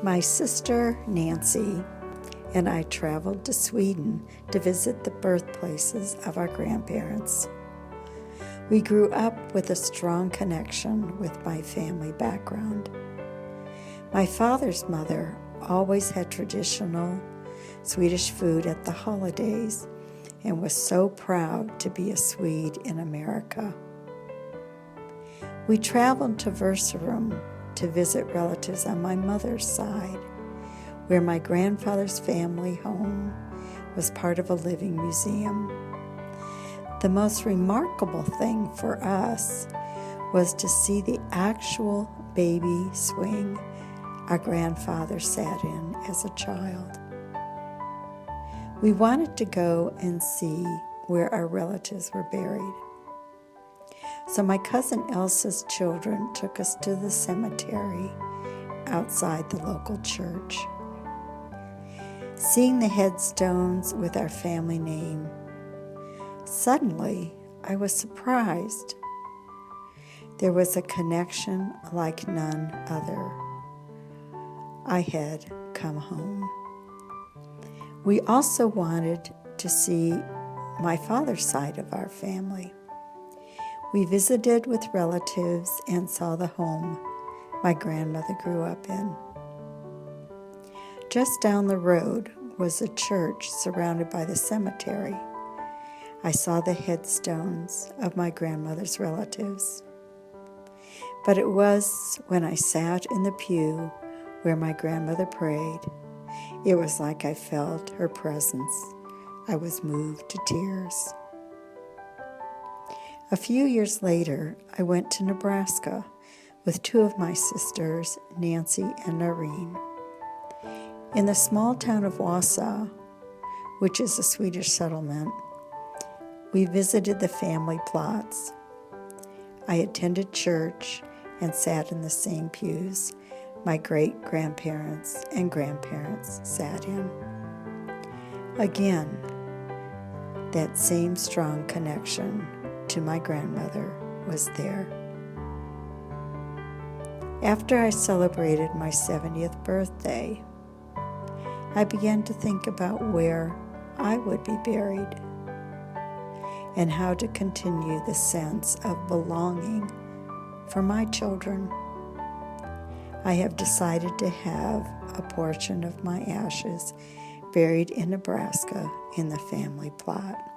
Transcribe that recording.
My sister Nancy and I traveled to Sweden to visit the birthplaces of our grandparents. We grew up with a strong connection with my family background. My father's mother always had traditional Swedish food at the holidays and was so proud to be a Swede in America. We traveled to Virserum to visit relatives on my mother's side, where my grandfather's family home was part of a living museum. The most remarkable thing for us was to see the actual baby swing our grandfather sat in as a child. We wanted to go and see where our relatives were buried. So my cousin Elsa's children took us to the cemetery outside the local church. Seeing the headstones with our family name, suddenly I was surprised. There was a connection like none other. I had come home. We also wanted to see my father's side of our family. We visited with relatives and saw the home my grandmother grew up in. Just down the road was a church surrounded by the cemetery. I saw the headstones of my grandmother's relatives. But it was when I sat in the pew where my grandmother prayed, it was like I felt her presence. I was moved to tears. A few years later, I went to Nebraska with two of my sisters, Nancy and Noreen. In the small town of Wausau, which is a Swedish settlement, we visited the family plots. I attended church and sat in the same pews my great-grandparents and grandparents sat in. Again, that same strong connection to my grandmother was there. After I celebrated my 70th birthday, I began to think about where I would be buried and how to continue the sense of belonging for my children. I have decided to have a portion of my ashes buried in Nebraska in the family plot.